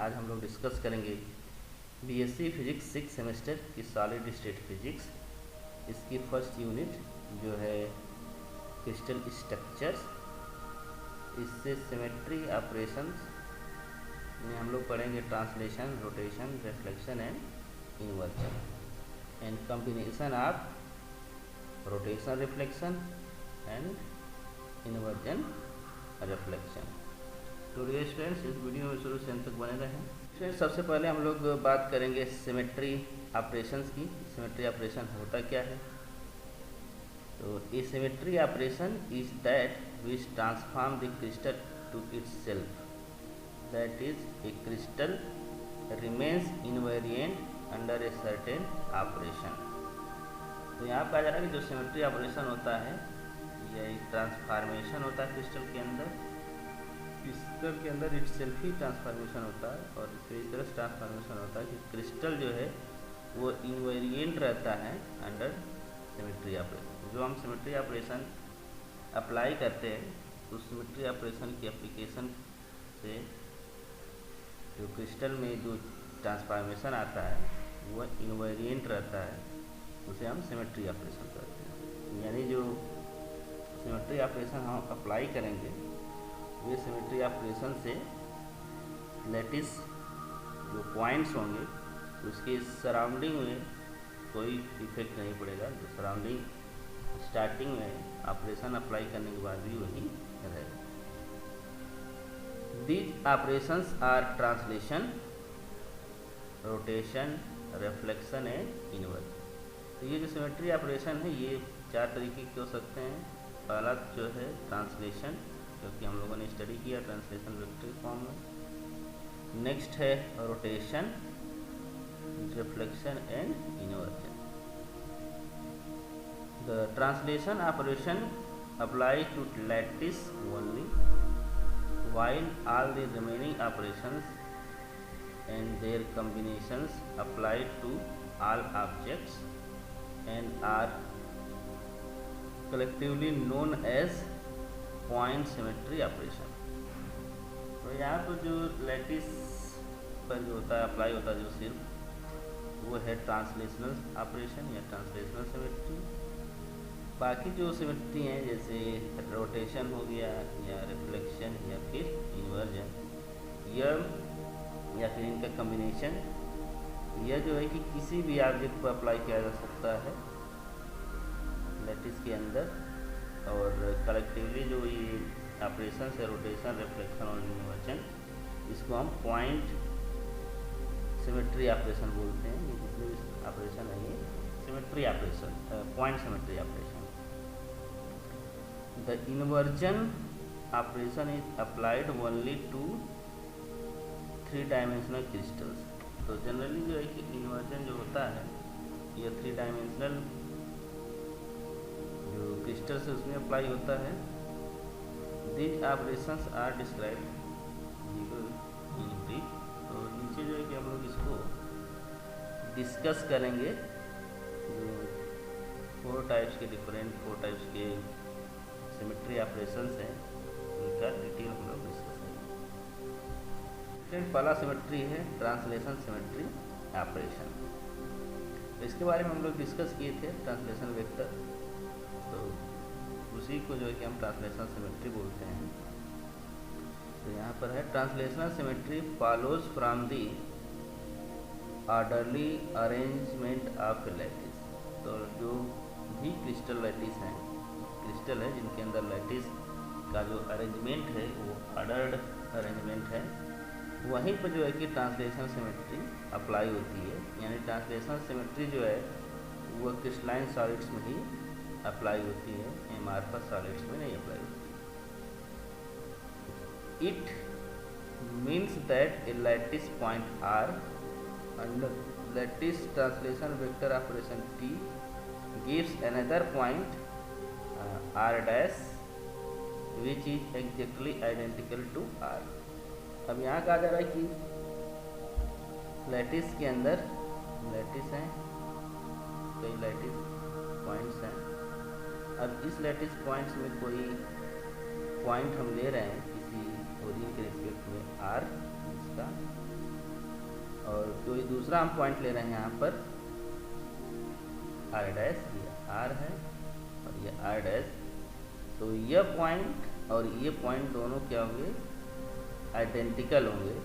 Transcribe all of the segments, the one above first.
आज हम लोग डिस्कस करेंगे बीएससी फिजिक्स 6 सेमेस्टर की सॉलिड स्टेट फिजिक्स। इसकी फर्स्ट यूनिट जो है क्रिस्टल स्ट्रक्चर्स, इससे सिमेट्री ऑपरेशंस में हम लोग पढ़ेंगे translation, rotation, reflection and inversion and combination of rotation reflection and inversion reflection. तो डियर स्टूडेंट्स, इस वीडियो में शुरू से अंत तक बने रहें। स्टूडेंट्स, सबसे पहले हम लोग बात करेंगे सिमेट्री ऑपरेशंस की। सिमेट्री ऑपरेशन होता क्या है? तो a symmetry operation is that which transform the crystal to itself, that is a crystal remains invariant under a certain operation. तो यहाँ कहा जा रहा है कि जो सिमेट्री ऑपरेशन होता है यह एक ट्रांसफॉर्मेशन होता है क्रिस्टल के अंदर इट सेल्फ ही ट्रांसफॉर्मेशन होता है। और इस तरह से ट्रांसफॉर्मेशन होता है कि क्रिस्टल जो है वो इनवेरिएंट रहता है अंडर सिमेट्री ऑपरेशन। जो हम सिमेट्री ऑपरेशन अप्लाई करते हैं उस सिमेट्री ऑपरेशन की एप्लीकेशन से जो क्रिस्टल में जो ट्रांसफॉर्मेशन आता है वह इनवेरिएंट रहता है, उसे हम सिमेट्री ऑपरेशन करते हैं। यानी जो सिमेट्री ऑपरेशन हम अप्लाई करेंगे वे सिमेट्री ऑपरेशन से लैटिस जो पॉइंट्स होंगे उसके सराउंडिंग में कोई इफेक्ट नहीं पड़ेगा। जो सराउंडिंग स्टार्टिंग में ऑपरेशन अप्लाई करने के बाद भी वही रहेगा। These operations are translation, rotation, reflection and inversion. तो ये जो सिमेट्री ऑपरेशन है ये चार तरीके के हो सकते हैं। पहला जो है ट्रांसलेशन, क्योंकि हम लोगों ने स्टडी किया ट्रांसलेशन वेक्टर फॉर्म में। नेक्स्ट है rotation, reflection and inversion. The translation operation apply to lattice only, while all the remaining operations and their combinations applied to all objects and are collectively known as point symmetry operation। तो यहाँ पर जो lattice पर जो होता है apply होता है जो सिर्फ वो है ट्रांसलेशनल ऑपरेशन या ट्रांसलेशनल सिमेट्री। बाकी जो सिमेट्री हैं जैसे रोटेशन हो गया या रिफ्लेक्शन या फिर इन्वर्जन या फिर इनका कम्बिनेशन, यह जो है कि किसी भी ऑब्जेक्ट पर अप्लाई किया जा सकता है लैटिस के अंदर। और कलेक्टिवली जो ये ऑपरेशन है रोटेशन, रिफ्लेक्शन और इन्वर्जन, इसको हम पॉइंट सिमेट्री ऑपरेशन बोलते हैं। ये जितने भी ऑपरेशन है ये symmetry operation, point symmetry operation. The inversion operation is applied only to 3-dimensional crystals। तो जनरली जो है कि इन्वर्जन जो होता है यह 3-dimensional जो क्रिस्टल्स है उसमें अप्लाई होता है। These operations are described in brief। तो नीचे जो है कि हम लोग इसको डिस्कस करेंगे। जो 4 टाइप्स के सिमेट्री ऑपरेशंस हैं उनका डिटेल हम लोग डिस्कस करेंगे। पहला सिमेट्री है ट्रांसलेशन सिमेट्री ऑपरेशन। तो इसके बारे में हम लोग डिस्कस किए थे ट्रांसलेशन वेक्टर। तो उसी को जो है कि हम ट्रांसलेशन सिमेट्री बोलते हैं। तो यहाँ पर है translational symmetry follows from the orderly arrangement of lattice. तो जो भी क्रिस्टल है जिनके अंदर लैटिस का जो अरेंजमेंट है वो ऑर्डर्ड अरेंजमेंट है, वहीं पर जो है कि ट्रांसलेशन सिमेट्री अप्लाई होती है। यानी ट्रांसलेशन सिमेट्री जो है वो क्रिस्टलाइन सॉलिड्स में ही अप्लाई होती है, एमार्फस सॉलिड्स में नहीं अप्लाई होती। It means that a lattice point are under lattice translation vector operation T gives another point R dash which is exactly identical to R। अब यहाँ कहा जा रहा है कि लैटिस के अंदर लैटिस हैं, कई लैटिस पॉइंट्स हैं। अब इस लैटिस पॉइंट्स में कोई पॉइंट हम ले रहे हैं किसी ओरिजिन के रिस्पेक्ट में R, इसका और कोई दूसरा हम पॉइंट ले रहे हैं यहाँ पर आर डैश, ये आर है और ये आर डैश। तो यह पॉइंट और ये पॉइंट दोनों क्या होंगे, आइडेंटिकल होंगे।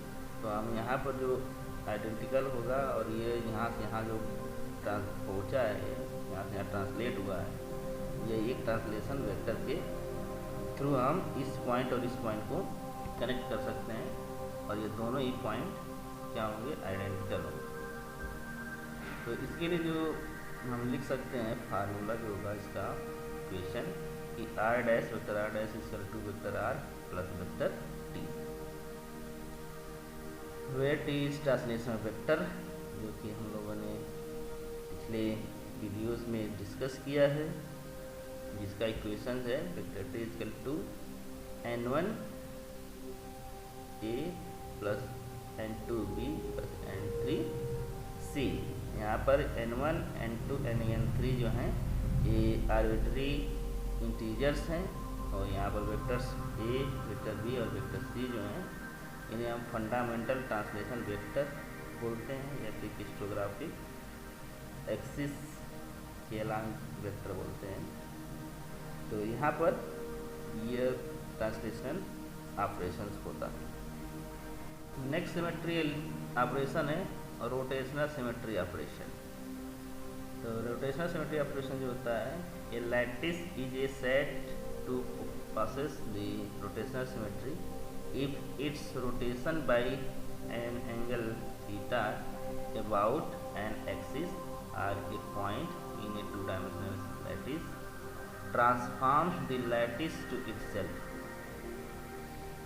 तो हम यहाँ पर जो आइडेंटिकल होगा और ये यहाँ से यहाँ जो पहुँचा है, यहाँ से यहाँ ट्रांसलेट हुआ है, ये एक ट्रांसलेशन वेक्टर के थ्रू हम इस पॉइंट और इस पॉइंट को कनेक्ट कर सकते हैं और ये दोनों ही पॉइंट क्या होंगे, आइडेंटिकल होंगे। तो इसके लिए जो हम लिख सकते हैं फार्मूला जो होगा इसका इक्वेशन कि R dash vector R dash equal to vector R plus vector T, where T is translation vector, जो कि हम लोगों ने पिछले वीडियोस में डिस्कस किया है, जिसका इक्वेशन है vector T equal to n1 a plus n2b plus n3 c। यहाँ पर n1 n2 n3 जो हैं ये आर्बिट्री इंटीजर्स हैं और यहाँ पर वेक्टर्स a, वेक्टर b और वेक्टर c जो हैं इन्हें हम फंडामेंटल ट्रांसलेशन वेक्टर बोलते हैं या फिर क्रिप्टोग्राफिक एक्सिस के अलांग वेक्टर बोलते हैं। तो यहाँ पर यह ट्रांसलेशन ऑपरेशंस होता है। नेक्स्ट सिमेट्री ऑपरेशन है रोटेशनल सिमेट्री ऑपरेशन। तो रोटेशनल सिमेट्री ऑपरेशन जो होता है, a lattice is a set to possesses the rotational symmetry if it's rotation by an angle theta about an axis or a point in a two dimensional lattice transforms the lattice to itself.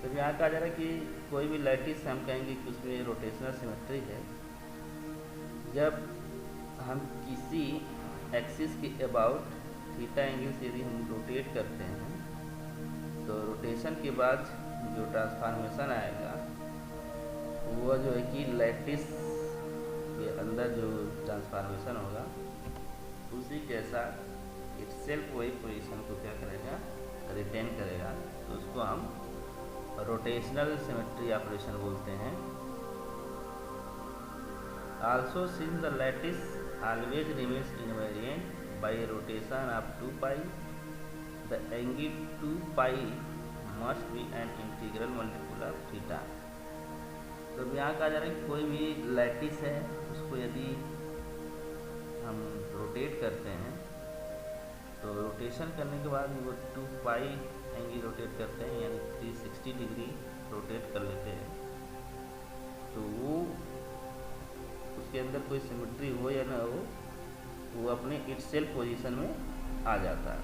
तो यहाँ कहा जा रहा है कि कोई भी lattice हम कहेंगे कि उसमें रोटेशनल सिमेट्री है जब हम किसी एक्सिस के अबाउट थीटा एंगल से यदि हम रोटेट करते हैं तो रोटेशन के बाद जो ट्रांसफॉर्मेशन आएगा वो जो है कि लैटिस के अंदर जो ट्रांसफॉर्मेशन होगा उसी जैसा इटसेल्फ वही पोजीशन को क्या करेगा, रिटेन करेगा। तो उसको हम रोटेशनल सिमेट्री ऑपरेशन बोलते हैं। Also since the lattice always remains invariant by a rotation of 2 pi, the angle 2 pi must be an integral multiple of theta। तो यहाँ कहा जा रहा है कि कोई भी लैटिस है उसको यदि हम रोटेट करते हैं तो रोटेशन करने के बाद वो 2 पाई एंगल रोटेट करते हैं, यानी 360 डिग्री रोटेट कर लेते हैं। तो वो उसके अंदर कोई सिमेट्री हो या ना हो, वो अपने इटसेल्फ पोजीशन में आ जाता है।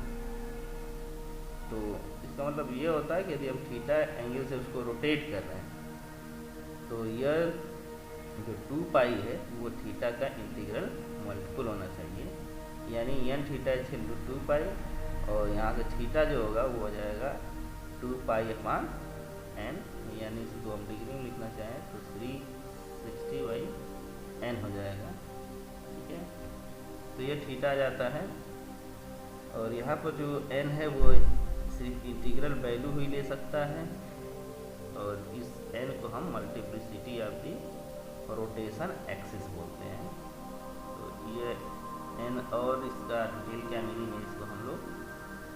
तो इसका मतलब ये होता है कि यदि हम थीटा एंगल से उसको रोटेट कर रहे हैं तो यह जो 2 पाई है वो थीटा का इंटीग्रल मल्टीपल होना चाहिए, यानी n थीटा इक्वल टू 2 पाई और यहाँ से थीटा जो होगा वो हो जाएगा 2 पाई अपॉन n, यानी इसको हम डिग्री में लिखना चाहें तो 360/n हो जाएगा। ठीक है, तो ये थीटा आ जाता है और यहाँ पर जो n है वो सिर्फ इंटीग्रल वैल्यू ही ले सकता है और इस n को हम multiplicity of the rotation axis बोलते हैं। तो ये n और इसका डिटेल क्या मीनिंग है इसको हम लोग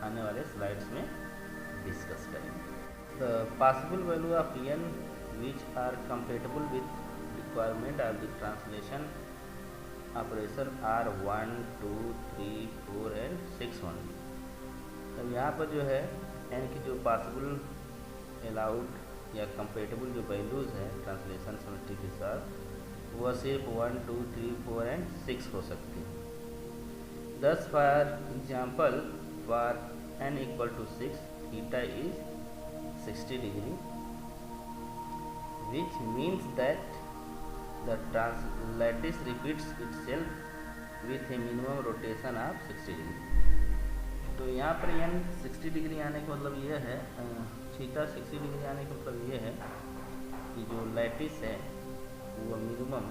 आने वाले स्लाइड्स में डिस्कस करेंगे। The possible value of n which are compatible with requirement of the translation operation are 1, 2, 3, 4 and 6 only. तब यहाँ पर जो है n की जो पॉसिबल अलाउड या कंपेटेबल जो वैल्यूज़ हैं ट्रांसलेशन सिमेट्री के साथ वह सिर्फ 1, 2, 3, 4 एंड 6 हो सकती है। Thus for example for n equal to 6 theta is 60 degree, which means that the lattice repeats itself with a minimum rotation of 60 degree। तो यहाँ पर n 60 डिग्री आने का मतलब यह है, थीटा 60 डिग्री आने का मतलब यह है कि जो लैटिस है वो मिनिमम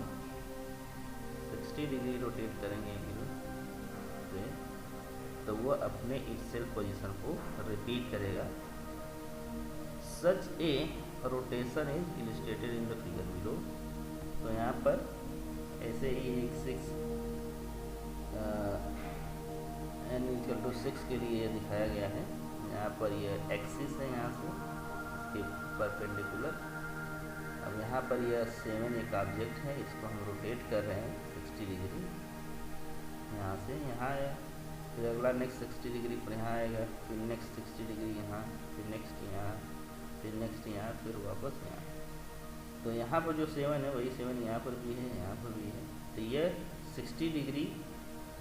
60 डिग्री रोटेट करेंगे से तो वो अपने इटसेल्फ पोजीशन को रिपीट करेगा। Such a rotation is illustrated in the figure below. तो यहाँ पर ऐसे ही एक 6 n = 6 के लिए दिखाया गया है। यहाँ पर यह एक्सिस है, यहाँ से इसके परपेंडिकुलर। अब यहाँ पर यह 7 एक ऑब्जेक्ट है, इसको हम रोटेट कर रहे हैं 60 डिग्री। यहाँ से यहाँ है, फिर अगला नेक्स्ट 60 डिग्री पर यहाँ आएगा, फिर नेक्स्ट 60 डिग्री यहाँ, फिर नेक्स्ट यहाँ, फिर नेक्स्ट यहाँ, फिर वापस यहाँ। तो यहाँ पर जो 7 है वही 7 यहाँ पर भी है, यहाँ पर भी है। तो यह 60 डिग्री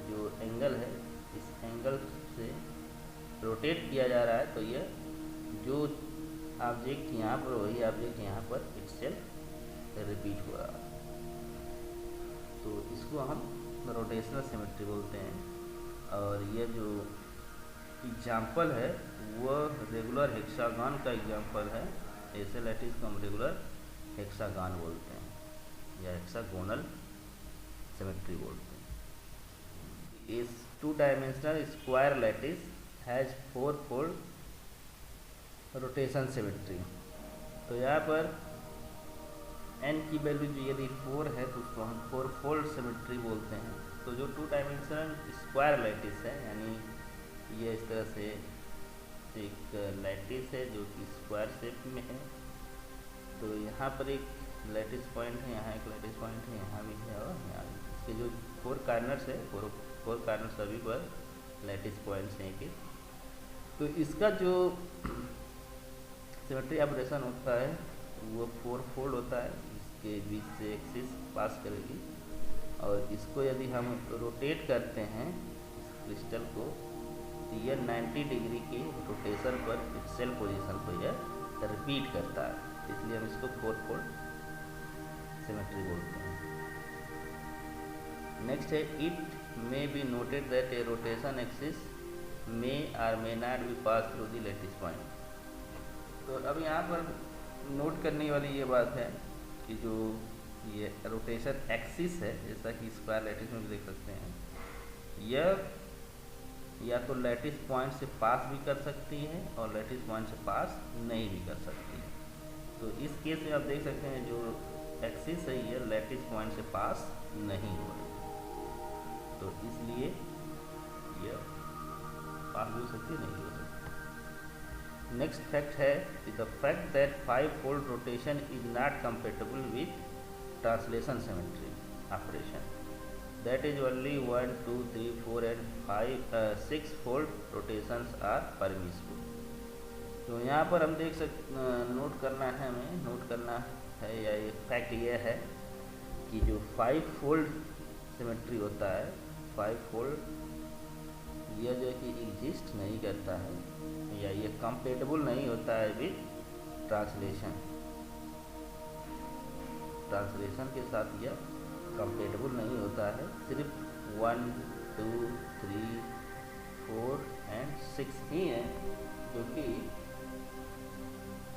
जो एंगल है, इस एंगल से रोटेट किया जा रहा है। तो यह जो ऑब्जेक्ट यहाँ पर वही ऑब्जेक्ट यहाँ पर इटसेल्फ रिपीट हो रहा है। तो इसको हम रोटेशनल सिमेट्री बोलते हैं। और यह जो एग्जाम्पल है वह रेगुलर हेक्सागन का एग्जाम्पल है। ऐसे लैटिस को हम रेगुलर हेक्सागन बोलते हैं या हेक्सागोनल सिमेट्री बोलते हैं। इस 2 डायमेंशनल स्क्वायर लैटिस हैज 4-फोल्ड रोटेशन सिमेट्री। तो यहाँ पर n की वैल्यू यदि 4 है तो उसको हम 4-फोल्ड सिमेट्री बोलते हैं। तो जो 2 डायमेंशनल स्क्वायर लैटिस है, यानी ये इस तरह से एक लैटिस है जो कि स्क्वायर शेप में है। तो यहाँ पर एक लैटिस पॉइंट है, यहाँ एक लैटिस पॉइंट है, यहाँ भी है और यहाँ भी। इसके जो 4 कार्नर्स है, 4 कार्नर्स सभी पर लैटिस पॉइंट्स हैं कि। तो इसका जो सिमेट्री ऑपरेशन होता है वो 4-फोल्ड होता है। इसके बीच से एक्सिस पास करेगी और इसको यदि हम रोटेट करते हैं इस क्रिस्टल को, तो यह 90 डिग्री के रोटेशन पर इटसेल्फ पोजीशन को यह रिपीट करता है। इसलिए हम इसको 4-फोल्ड सिमेट्री बोलते हैं। नेक्स्ट है, it may be noted that a rotation axis may और may not be pass through the lattice point. तो अब यहाँ पर नोट करने वाली ये बात है कि जो ये रोटेशन एक्सिस है, जैसा कि स्क्वायर लैटिस में भी देख सकते हैं, यह या तो लैटिस पॉइंट से पास भी कर सकती है और लैटिस पॉइंट से पास नहीं भी कर सकती है। तो इस केस में आप देख सकते हैं जो एक्सिस है ये लैटिस पॉइंट से पास नहीं हो रही, तो इसलिए यह पास भी हो सकती है, नहीं हो सकती। नेक्स्ट फैक्ट है कि द फैक्ट दैट 5-फोल्ड rotation is not compatible with translation symmetry operation, that is only 1, 2, 3, 4 and 5 6-फोल्ड रोटेशंस आर परमिसिबल। तो यहाँ पर हम देख नोट करना है, हमें नोट करना है या ये फैक्ट ये है कि जो 5-फोल्ड सिमेट्री होता है, 5-फोल्ड यह जो है कि एग्जिस्ट नहीं करता है या ये कंपेटेबल नहीं होता है विथ ट्रांसलेशन। ट्रांसलेशन के साथ यह कंपेटेबल नहीं होता है। सिर्फ 1, 2, 3, 4 एंड 6 ही हैं जो कि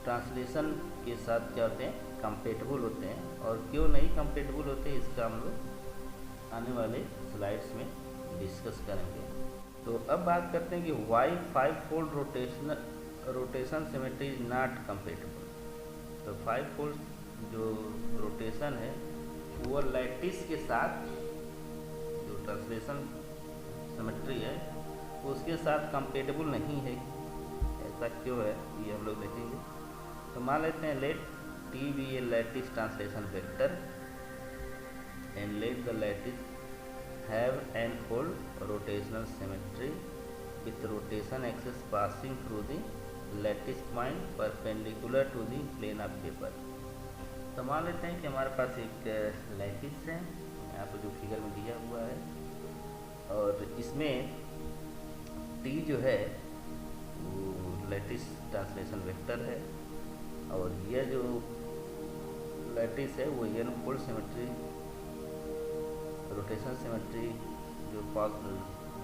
ट्रांसलेशन के साथ क्या होते हैं, कंपेटेबल होते हैं। और क्यों नहीं कंपेटेबल होते इसका हम लोग आने वाले स्लाइड्स में डिस्कस करेंगे। तो अब बात करते हैं कि वाई 5-फोल्ड rotation symmetry is not compatible. तो 5-फोल्ड जो रोटेशन है वो लैटिस के साथ, जो ट्रांसलेशन सिमेट्री है उसके साथ कंपेटेबल नहीं है। ऐसा क्यों है ये हम लोग देखेंगे। तो मान लेते हैं let T be a lattice translation vector and let the lattice have n-fold rotational symmetry with rotation axis passing through the lattice point perpendicular to the plane of paper। तो मान लेते हैं कि हमारे पास एक लैटिस है, यहाँ पर जो फिगर में दिया हुआ है, और इसमें t जो है वो लैटिस ट्रांसलेशन वेक्टर है और यह जो लैटिस है वो n-फोल्ड सिमेट्री रोटेशन सिमेट्री जो पास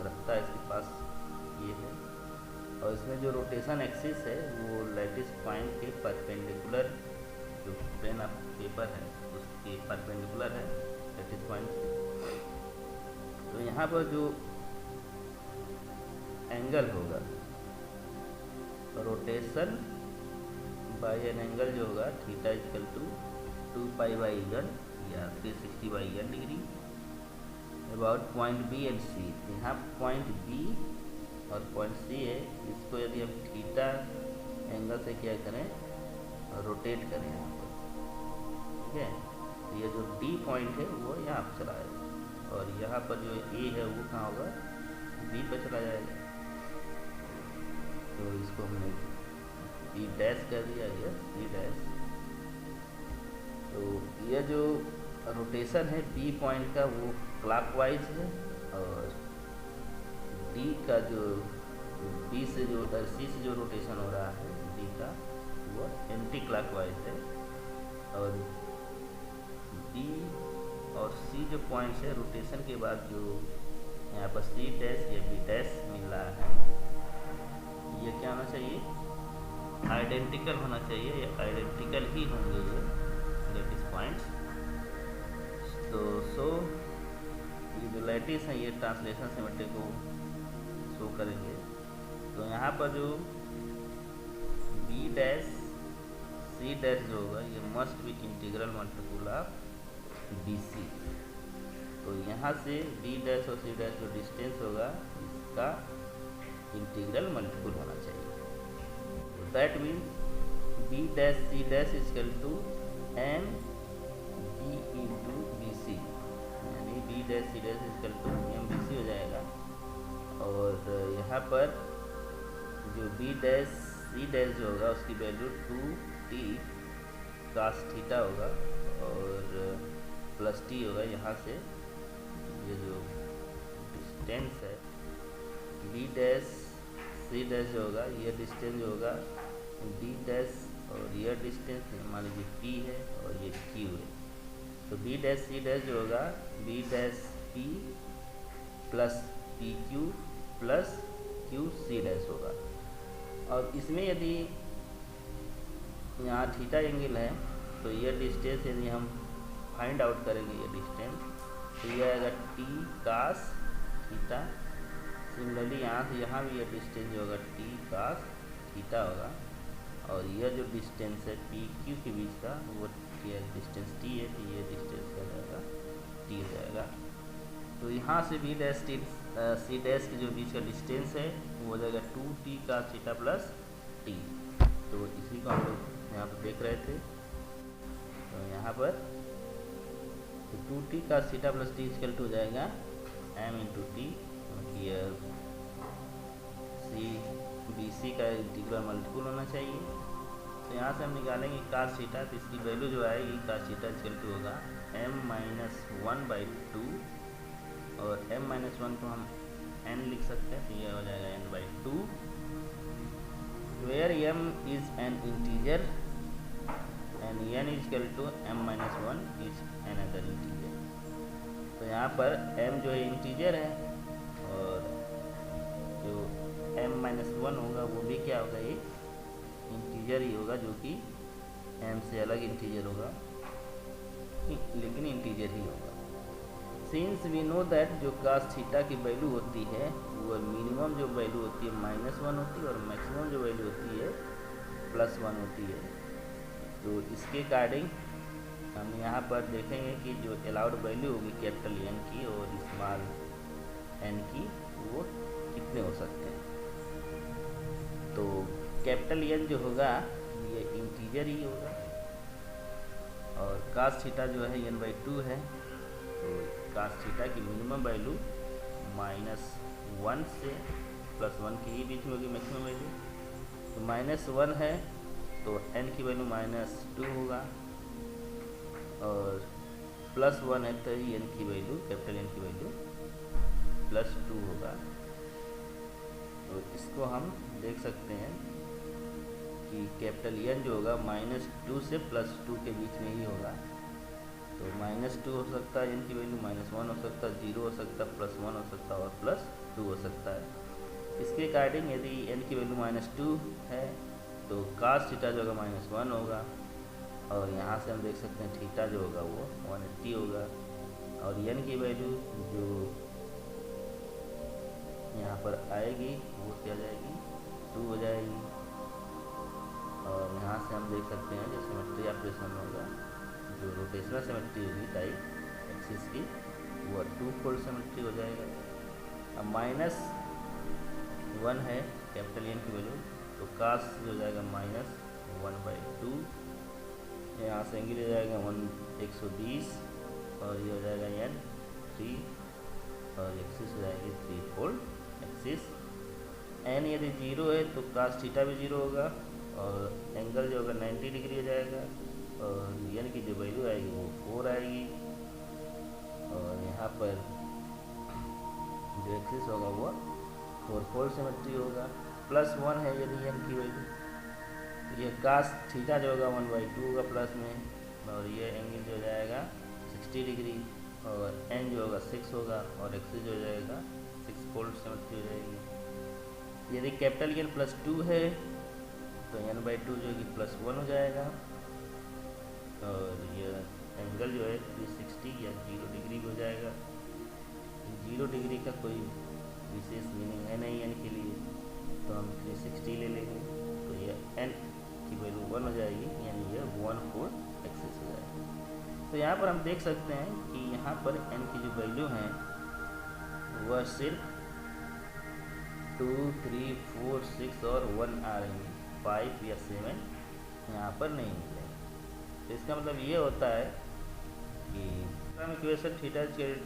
रखता है इसके पास ये है। और इसमें जो रोटेशन एक्सिस है वो लैटिस पॉइंट के परपेंडिकुलर, जो प्लेन ऑफ पेपर है उसके परपेंडिकुलर है लैटिस पॉइंट से। तो यहाँ पर जो एंगल होगा रोटेशन बाय एन एंगल जो होगा थीटा = 2 पाई/n, गया 360/n degree. About point B and C, यहाँ पॉइंट बी और पॉइंट सी है, इसको यदि हम थीटा एंगल से क्या करें, रोटेट करें यहाँ पर, ठीक है। ये जो डी पॉइंट है वो यहाँ पर चला जाएगा और यहाँ पर जो ए है वो कहाँ होगा, बी पर चला जाएगा। तो इसको हमने बी डैश कर दिया, ये बी डैश। तो यह जो रोटेशन है बी पॉइंट का वो क्लॉकवाइज है और डी का जो बी से जो सी से जो रोटेशन हो रहा है डी का वो एंटी क्लॉकवाइज है। और बी और सी जो पॉइंट्स है रोटेशन के बाद जो यहाँ पर सी डैश या बी डैश मिल रहा है, ये क्या होना चाहिए, आइडेंटिकल होना चाहिए, या आइडेंटिकल ही होंगे ये दैट इज पॉइंट्स। तो ये जो लैटिस हैं ये ट्रांसलेशन सिमेट्री को शो करेंगे। तो यहाँ पर जो बी डैश सी डैश जो होगा ये must be integral multiple of B C. तो यहाँ से बी डैश और सी डैश जो डिस्टेंस होगा इसका इंटीग्रल मल्टीपल होना चाहिए। That means B dash C dash equal to M B into B C, यानी B dash C dash equal to M B C हो जाएगा। और यहाँ पर जो बी डैश सी डैश जो होगा उसकी वैल्यू 2t cos थीटा होगा और प्लस टी होगा। यहाँ से ये जो डिस्टेंस है बी डैश सी डैश जो होगा ये डिस्टेंस जो होगा डी डैश और यह डिस्टेंस मान लीजिए पी है और ये क्यू है। तो बी डैश सी डैश जो होगा B dash P plus P Q plus Q C dash होगा। और इसमें यदि यहाँ थीटा एंगल है तो यह डिस्टेंस यदि हम फाइंड आउट करेंगे ये डिस्टेंस तो यह आएगा टी कास थीटा। सिमिलरली यहाँ से यहाँ भी यह डिस्टेंस जो होगा टी कास थीटा होगा और यह जो डिस्टेंस है पी क्यू के बीच का वो डिस्टेंस टी है, तो ये डिस्टेंस क्या जाएगा टी हो जाएगा। तो यहाँ से B dash T C dash के जो बीच का डिस्टेंस है वो हो जाएगा 2t का थीटा प्लस टी। तो इसी को हम लोग यहाँ पर देख रहे थे। तो यहाँ पर तो 2t का theta plus T equal to हो जाएगा m into T, C B C का इंटीग्रल मल्टीपल होना चाहिए। तो यहाँ से हम निकालेंगे cos थीटा, तो इसकी वैल्यू जो आएगी cos थीटा इक्वल टू होगा m-1/2 और m-1 को हम n लिख सकते हैं, तो यह हो जाएगा n/2 where m is an integer and n is equal to m-1 is another integer. तो यहाँ पर m जो है इंटीजर है और जो m-1 होगा वो भी क्या होगा, ये इंटीजर ही होगा जो कि m से अलग इंटीजर होगा लेकिन इंटीजर ही होगा। सिंस वी नो दैट जो cos थीटा की वैल्यू होती है वो मिनिमम जो वैल्यू होती है -1 होती है और मैक्सिमम जो वैल्यू होती है +1 होती है। तो इसके अकॉर्डिंग हम यहाँ पर देखेंगे कि जो अलाउड वैल्यू होगी कैपिटल N की और स्मॉल n की वो कितने हो सकते हैं। तो कैपिटल N जो होगा ये इंटीजर ही होगा और cos थीटा जो है n/2 है। तो cos थीटा की मिनिमम वैल्यू -1 से +1 के ही बीच में होगी मैक्सिमम वैल्यू। तो -1 है तो n की वैल्यू -2 होगा और +1 है तो n की वैल्यू कैपिटल N की वैल्यू +2 होगा। तो इसको हम देख सकते हैं कि कैपिटल N जो होगा -2 से +2 के बीच में ही होगा। तो -2 हो सकता है n की वैल्यू, -1 हो सकता है, 0 हो सकता है, +1 हो सकता है और +2 हो सकता है। इसके अकॉर्डिंग यदि n की वैल्यू -2 है तो cos थीटा जो होगा -1 होगा और यहाँ से हम देख सकते हैं थीटा जो होगा वो 180 होगा और n की वैल्यू जो यहाँ पर आएगी वो क्या जाएगी 2 हो जाएगी। और यहाँ से हम देख सकते हैं जो सिमेट्री ऑपरेशन होगा जो रोटेशनल सिमेट्री होगी टाइप एक्सिस की, वो 2 फोल्ड सिमेट्री हो जाएगा। अब -1 है कैपिटल एन की वैल्यू, तो कास हो जाएगा -1/2। यहाँ से एंगल हो जाएगा 120 और ये हो जाएगा n 3 और एक्सिस हो जाएगी 3 फोल्ड एक्सिस। n यदि 0 है तो कास थीटा भी 0 होगा और एंगल जो होगा 90 डिग्री हो जाएगा और n की जो वैल्यू आएगी वो 4 आएगी और यहाँ पर जो एक्सिस होगा वो 4 फोल्ड सिमेट्री होगा। +1 है यदि n की वैल्यू, ये कास थीटा जो होगा 1/2 होगा प्लस में और ये एंगल जो हो जाएगा 60 डिग्री और n जो होगा 6 होगा और एक्सिस हो जाएगा 6 फोल्ड सिमेट्री हो जाएगी। यदि कैपिटल N +2 है तो n/2 जो है कि +1 हो जाएगा और ये एंगल जो है 360 या 0 डिग्री हो जाएगा। 0 डिग्री का कोई विशेष मीनिंग है नहीं n के लिए, तो हम 360 ले लेंगे तो ये n की वैल्यू 1 हो जाएगी, यानी ये 1 फोल्ड एक्सिस हो जाएगा। तो यहाँ पर हम देख सकते हैं कि यहाँ पर n की जो वैल्यू है वह सिर्फ 2, 3, 4, 6 और 1 आ रही है, 5 या 7 यहाँ पर नहीं मिलेगा। तो इसका मतलब ये होता है कि इक्वेशन थीटा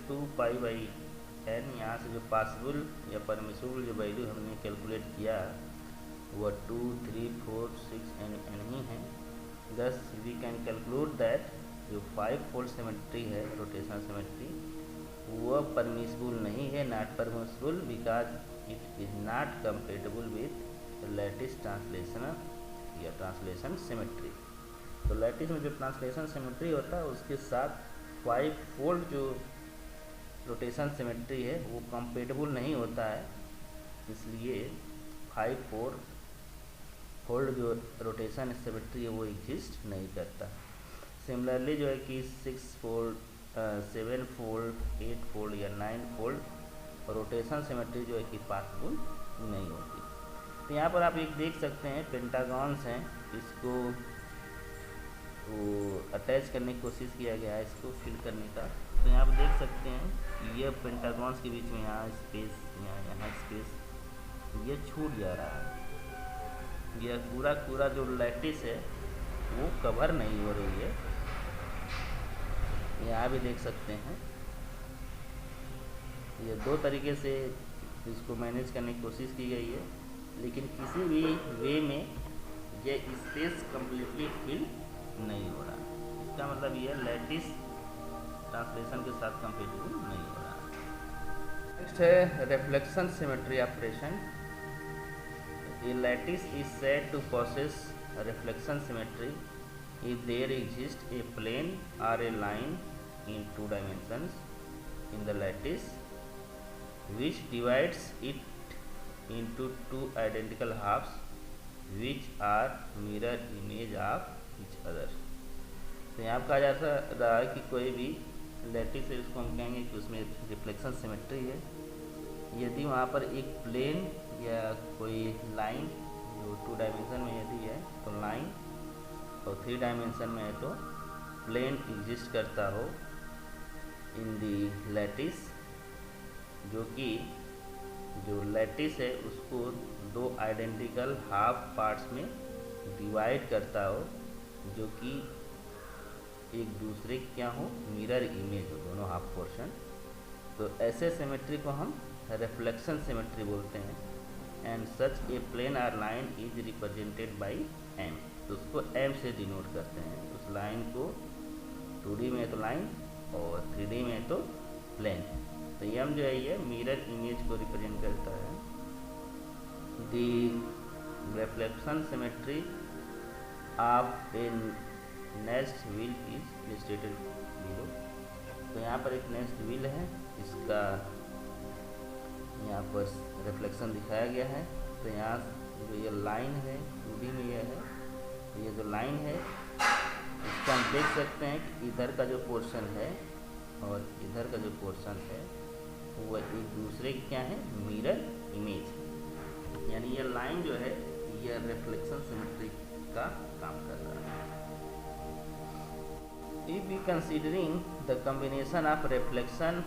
2π/n, यहाँ से जो पॉसिबल या परमिसिबल जो वैल्यू हमने कैलकुलेट किया वह 2, 3, 4, 6 एंड n ही है। दस वी कैन कैलकुलेट दैट जो 5 फोल्ड सिमेट्री है रोटेशनल सिमेट्री वह परमिसिबल नहीं है, not permissible because it is not compatible with lattice translation या ट्रांसलेशन सिमेट्री। तो लैटिस में जो ट्रांसलेशन सिमेट्री होता है उसके साथ 5 फोल्ड जो रोटेशन सिमेट्री है वो कंपेटेबल नहीं होता है, इसलिए 5 फोल्ड जो रोटेशन सिमेट्री है वो एग्जिस्ट नहीं करता। सिमिलरली जो है कि 6 फोल्ड, 7 फोल्ड, 8 फोल्ड या 9 फोल्ड रोटेशन सिमेट्री जो है कि पॉसिबल नहीं होती। तो यहाँ पर आप एक देख सकते हैं पेंटागॉन्स हैं, इसको वो अटैच करने की कोशिश किया गया है इसको फिल करने का। तो यहाँ पर देख सकते हैं कि ये पेंटागॉन्स के बीच में यहाँ स्पेस, यहाँ स्पेस ये छूट जा रहा है, यह पूरा जो लैटिस है वो कवर नहीं हो रही है। यहाँ भी देख सकते हैं ये 2 तरीके से इसको मैनेज करने की कोशिश की गई है, लेकिन किसी भी वे में ये स्पेस कम्प्लीटली फिल नहीं हो रहा। इसका मतलब ये लैटिस ट्रांसलेशन के साथ कंपेटेबल नहीं हो रहा। नेक्स्ट है reflection symmetry operation. A lattice is said to possess a reflection symmetry if there exists a plane or a line in 2 dimensions in the lattice which divides it into 2 identical halves which are mirror image of each other। तो यहाँ कहा जाता रहा है कि कोई भी lattice है उसको हम कहेंगे कि उसमें रिफ्लेक्शन सिमेट्री है यदि वहाँ पर एक प्लेन या कोई लाइन जो 2 डायमेंशन में यदि है तो लाइन और 3 डायमेंशन में है तो प्लेन एग्जिस्ट करता हो इन दी लैटिस, जो कि जो लैटिस है उसको 2 आइडेंटिकल हाफ पार्ट्स में डिवाइड करता हो जो कि एक दूसरे क्या हो मिरर इमेज हो दोनों हाफ पोर्शन। तो ऐसे सिमेट्री को हम रिफ्लेक्शन सिमेट्री बोलते हैं। And such a plane or line is represented by m, तो उसको m से डिनोट करते हैं। उस लाइन को 2D में तो लाइन और 3D में तो प्लेन। तो m जो है ये मिरर इमेज को रिप्रेजेंट करता है। The reflection symmetry of A nest wheel is illustrated below. तो यहाँ पर एक नेस्ट व्हील है, इसका यहाँ पर रिफ्लेक्शन दिखाया गया है। तो यहाँ जो ये लाइन है 2D में ये है, ये जो लाइन है इसका हम देख सकते हैं कि इधर का जो पोर्शन है और इधर का जो पोर्शन है वह एक दूसरे के क्या है मिरर इमेज, यानी ये लाइन जो है ये रिफ्लेक्शन सिमेट्री का काम कर रहा है। if we considering the combination of reflection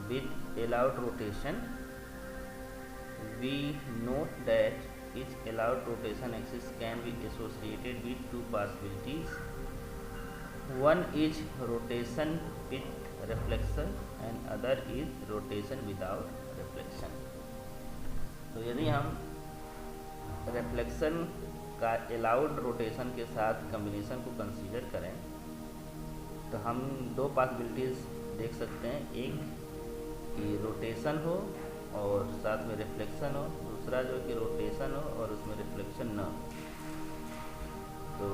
with allowed rotation, we note that each allowed rotation axis can be associated with two possibilities. One is rotation with reflection and other is rotation without reflection. तो यदि हम reflection का allowed rotation के साथ combination को consider करें तो हम दो पॉसिबिलिटीज़ देख सकते हैं, एक कि रोटेशन हो और साथ में रिफ्लेक्शन हो, दूसरा जो कि रोटेशन हो और उसमें रिफ्लेक्शन न हो। तो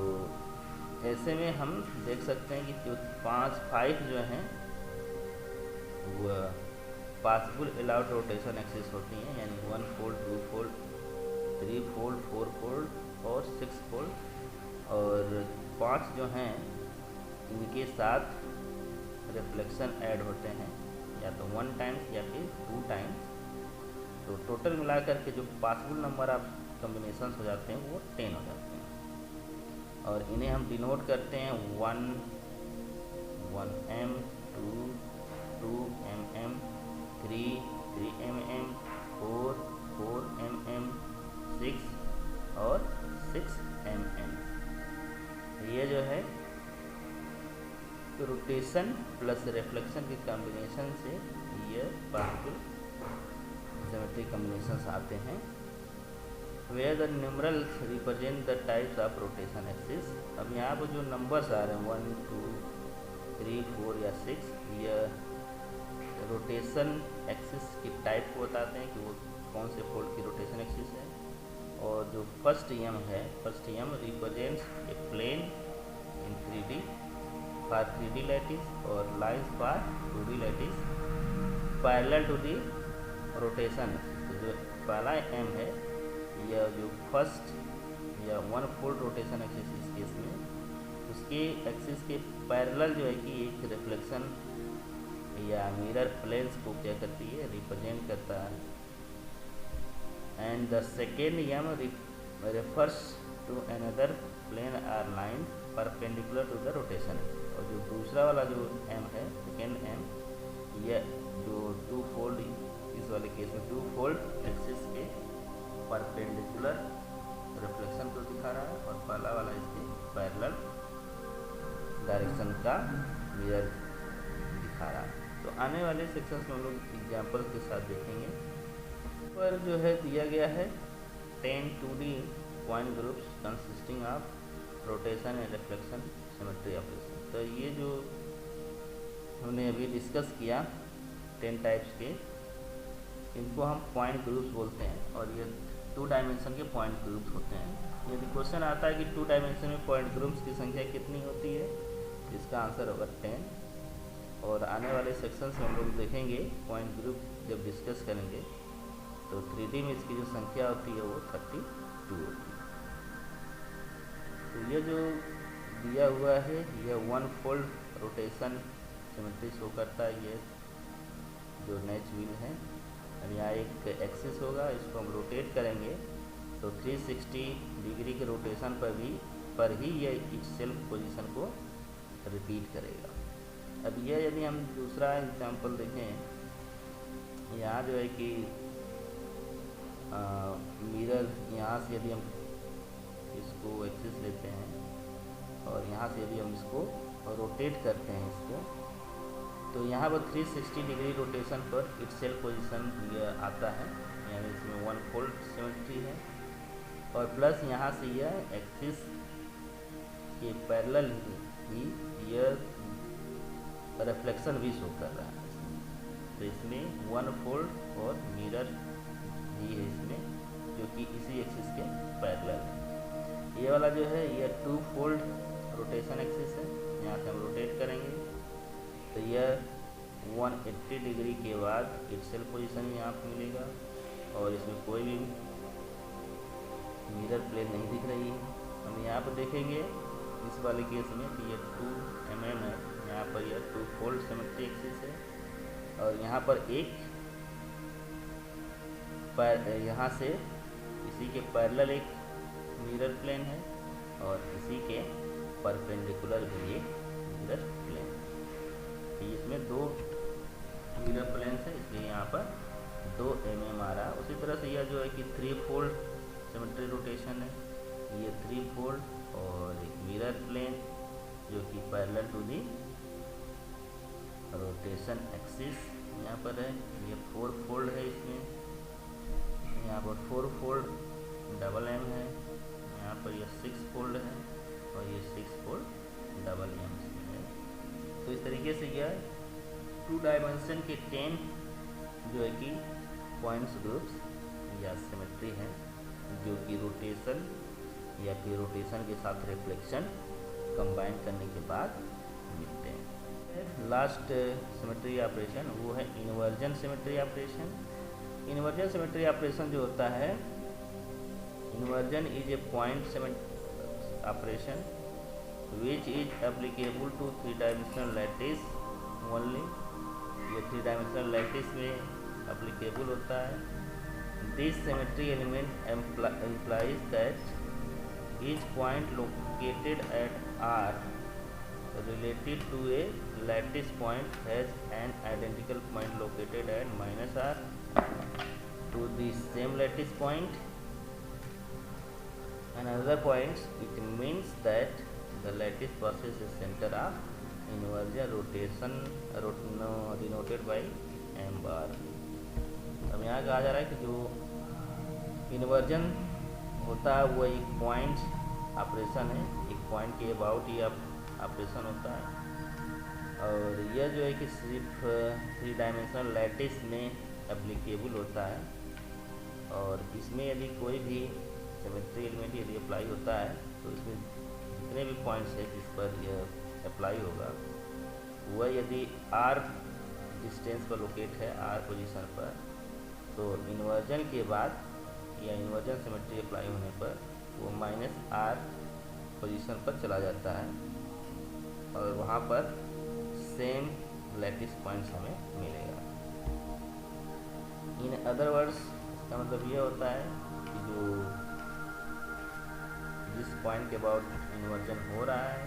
ऐसे में हम देख सकते हैं कि जो 5 जो हैं वो पॉसिबल अलाउड रोटेशन एक्सिस होती हैं, यानी 1 फोल्ड, 2 फोल्ड, 3 फोल्ड, 4 फोल्ड और 6 फोल्ड। और 5 जो हैं इनके साथ रिफ्लेक्शन ऐड होते हैं, या तो 1 टाइम्स या फिर 2 टाइम्स। तो टोटल मिलाकर के जो पॉसिबल नंबर ऑफ कम्बिनेशंस हो जाते हैं वो 10 हो जाते हैं। और इन्हें हम डिनोट करते हैं 1 1m, 2 mm, 3 mm, 4 mm, 6 और 6 mm। ये जो है रोटेशन प्लस रिफ्लेक्शन के कॉम्बिनेशन से ये पॉसिबल ज्योमेट्रिक कॉम्बिनेशंस आते हैं। Where the numerals represent the types of rotation axis. अब यहाँ पर जो नंबर्स आ रहे हैं 1 2 3 4 या 6, यह रोटेशन एक्सिस की टाइप को बताते हैं कि वो कौन से फोल्ड की रोटेशन एक्सिस है। और जो फर्स्ट एम है, first M represents a plane in 3D for 3D lattice और lines for 2D lattice parallel to the rotation. तो जो पहला एम है यह जो फर्स्ट या 1 फोल्ड रोटेशन एक्सिस इस केस में, उसके एक्सिस के पैरेलल जो है कि एक रिफ्लेक्शन या मिरर प्लेन्स को क्या करती है, रिप्रेजेंट करता है। And the second M refers to another plane or line perpendicular to the rotation. और जो दूसरा वाला जो एम है, सेकेंड एम, यह जो 2 फोल्ड, इस वाले केस में 2 फोल्ड एक्सिस के परपेंडिकुलर रिफ्लेक्शन को दिखा रहा है, और पहला वाला इसके पैरेलल डायरेक्शन का मिरर दिखा रहा है। तो आने वाले सेक्शंस में हम लोग एग्जाम्पल्स के साथ देखेंगे। पर जो है दिया गया है 10 2D point groups consisting of rotation and reflection symmetry operation. तो ये जो हमने अभी डिस्कस किया 10 टाइप्स के, इनको हम पॉइंट ग्रुप्स बोलते हैं, और ये 2 डायमेंशन के पॉइंट ग्रुप्स होते हैं। यदि क्वेश्चन आता है कि 2 डायमेंशन में पॉइंट ग्रुप्स की संख्या कितनी होती है, इसका आंसर होगा 10। और आने वाले सेक्शंस में हम लोग देखेंगे पॉइंट ग्रुप जब डिस्कस करेंगे तो 3D में इसकी जो संख्या होती है वो 32 होती है। तो ये जो दिया हुआ है यह 1 फोल्ड रोटेशन सिमेट्री शो करता है। ये जो नेच व्हील है, अब यहाँ एक एक्सिस होगा, इसको हम रोटेट करेंगे तो 360 डिग्री के रोटेशन पर ही ये इच सेल्फ पोजीशन को रिपीट करेगा। अब यह यदि हम दूसरा एग्जांपल देखें, यहाँ जो है कि मिरर यहाँ से यदि हम इसको एक्सिस लेते हैं और यहाँ से यदि हम इसको रोटेट करते हैं इसको, तो यहाँ पर 360 डिग्री रोटेशन पर इट्स सेल्फ पोजीशन यह आता है, यानी इसमें 1 फोल्ड सिमेट्री है। और प्लस यहाँ से यह एक्सिस के पैरेलल ही यह रिफ्लेक्शन भी शो कर रहा है। तो इसमें 1 फोल्ड और मिरर भी है इसमें, जो कि इसी एक्सिस के पैरेलल है। ये वाला जो है यह 2 फोल्ड रोटेशन एक्सिस है, यहाँ से हम रोटेट करेंगे तो यह 180 डिग्री के बाद इट्स सेल्फ पोजीशन यहाँ पर मिलेगा, और इसमें कोई भी मिरर प्लेन नहीं दिख रही है। हम यहाँ पर देखेंगे इस वाले केस में कि यह 2 mm है, यहाँ पर यह 2 फोल्ड सिमेट्री एक्सिस है, और यहाँ पर एक यहाँ से इसी के पैरेलल एक मिरर प्लेन है, और इसी के परपेंडिकुलर भी एक मिरर प्लेन। इसमें 2 मिरर प्लेन है, इसलिए यहाँ पर 2 mm आ रहा है। उसी तरह से यह जो है कि 3 फोल्ड सिमेट्री रोटेशन है, ये 3 फोल्ड और एक मिरर प्लेन जो कि parallel to the rotation axis यहाँ पर है। ये 4 फोल्ड है, इसमें यहाँ पर 4 फोल्ड डबल एम है, यहाँ पर यह 6 फोल्ड है और ये 6 फोल्ड डबल एम है। तो इस तरीके से यह 2 डायमेंशन के 10 जो है कि पॉइंट्स ग्रुप्स या सिमेट्री हैं, जो कि रोटेशन या फिर रोटेशन के साथ रिफ्लेक्शन कंबाइन करने के बाद मिलते हैं। लास्ट सिमेट्री ऑपरेशन वो है inversion symmetry operation. Inversion symmetry operation जो होता है, inversion is a point symmetry operation which is applicable to 3 dimensional lattice only. ये 3 डायमेंशनल लैटिस में एप्लीकेबल होता है। This symmetry element implies that each point located at R related to a lattice point has an identical point located at -R to the same lattice point and other points. It means that the lattice passes the center of inversion rotation denoted by m bar। अब यहाँ कहा जा रहा है कि जो inversion होता है वो एक पॉइंट ऑपरेशन है, एक पॉइंट के अबाउट ही ऑपरेशन होता है, और यह जो है कि सिर्फ 3 डायमेंशनल लैटिस में एप्लीकेबल होता है। और इसमें यदि कोई भी सिमेट्री एलिमेंट यदि अप्लाई होता है तो इसमें जितने भी पॉइंट्स है जिस पर यह अप्लाई होगा वह यदि r डिस्टेंस पर लोकेट है, r पोजीशन पर, तो इन्वर्जन के बाद या इन्वर्जन सिमेट्री अप्लाई होने पर वो -R पोजीशन पर चला जाता है और वहाँ पर सेम लैटिस पॉइंट्स हमें मिलेगा। इन अदर वर्ड्स इसका मतलब ये होता है कि जो जिस पॉइंट के अबाउट इन्वर्जन हो रहा है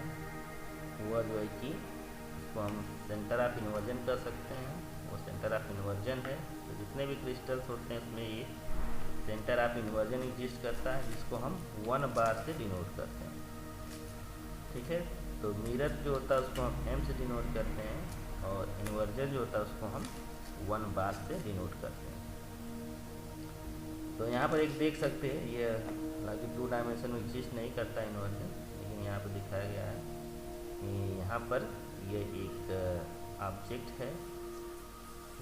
वह जो है कि इसको हम सेंटर ऑफ इन्वर्जन कर सकते हैं, वो सेंटर ऑफ इन्वर्जन है। तो जितने भी क्रिस्टल्स होते हैं उसमें ये सेंटर ऑफ इन्वर्जन एग्जिस्ट करता है, जिसको हम 1 बार से डिनोट करते हैं। ठीक है, तो मिरर जो होता है उसको हम m से डिनोट करते हैं और इन्वर्जन जो होता है उसको हम 1 बार से डिनोट करते हैं। तो यहाँ पर एक देख सकते हैं, ये हालांकि 2 डायमेंशन में एग्जिस्ट नहीं करता इन्वर्जन, लेकिन यहाँ पर दिखाया गया है कि यहाँ पर ये एक ऑब्जेक्ट है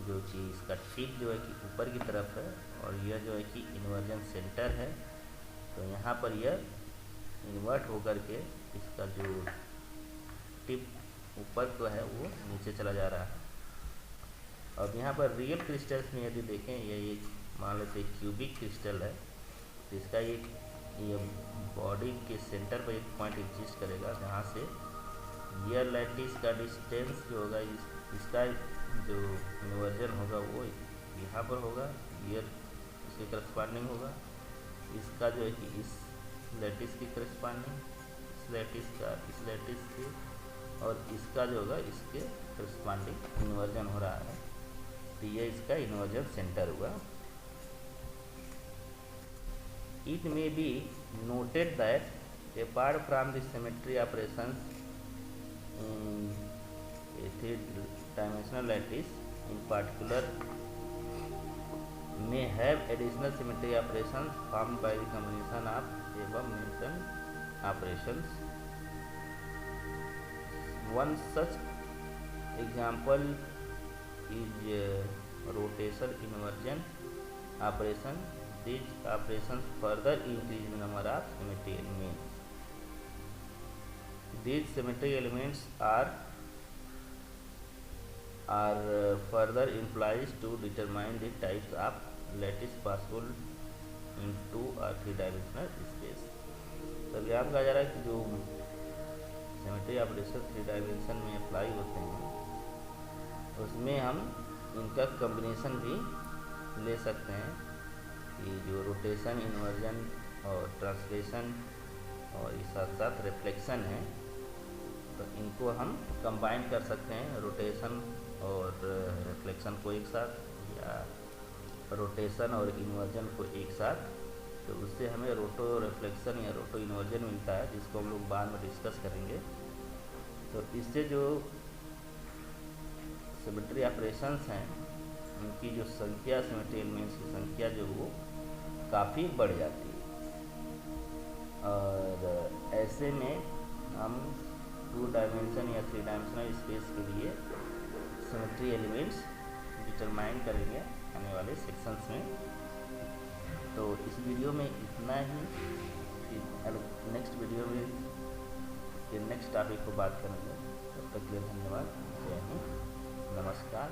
जो कि इसका टिप जो है कि ऊपर की तरफ है और यह जो है कि इन्वर्जन सेंटर है। तो यहाँ पर यह इन्वर्ट होकर के इसका जो टिप ऊपर को है वो नीचे चला जा रहा है। अब यहाँ पर रियल क्रिस्टल्स में यदि देखें, यह एक मान लेते क्यूबिक क्रिस्टल है, तो इसका ये बॉडी के सेंटर पर एक पॉइंट एग्जिस्ट करेगा जहाँ से यह लैटिस का डिस्टेंस जो होगा इसका जो इन्वर्जन होगा वो यहाँ पर होगा, ईयर इसके करस्पॉन्डिंग होगा, इसका जो है कि इस लैटिस की करस्पॉन्डिंग, इस लैटिस का इस लैटिस के, और इसका जो होगा इसके करस्पॉन्डिंग इन्वर्जन हो रहा है। तो ये इसका इन्वर्जन सेंटर हुआ। It may be noted that apart from the symmetry operations in a 3-dimensional lattice in particular may have additional symmetry operations formed by the combination of above mentioned operations. One such example is rotation inversion operation. These operations further increase the number of symmetry elements. These symmetry elements are further implies to determine the types of lattice possible in 2 or 3-dimensional space। तब यहाँ कहा जा रहा है कि जो symmetry operation 3 dimension में apply होते हैं उसमें हम इनका कॉम्बिनेशन भी ले सकते हैं कि जो रोटेशन, इन्वर्जन और ट्रांसलेशन और इस साथ साथ रिफ्लेक्शन है, तो इनको हम कंबाइन कर सकते हैं, रोटेशन और रिफ्लेक्शन को एक साथ, या रोटेशन और इन्वर्जन को एक साथ। तो उससे हमें रोटो रिफ्लेक्शन या रोटो इन्वर्जन मिलता है, जिसको हम लोग बाद में डिस्कस करेंगे। तो इससे जो सिमेट्री ऑपरेशंस हैं उनकी जो संख्या, सिमेट्री एलिमेंट्स की संख्या जो वो काफ़ी बढ़ जाती है। और ऐसे में हम 2 डायमेंशन या 3 डायमेंशनल स्पेस के लिए सिमेट्री एलिमेंट्स डिटरमाइन करेंगे आने वाले सेक्शंस में। तो इस वीडियो में इतना ही, फिर नेक्स्ट वीडियो में फिर नेक्स्ट टॉपिक को बात करेंगे। तब तक के लिए धन्यवाद। जय हिंद, नमस्कार।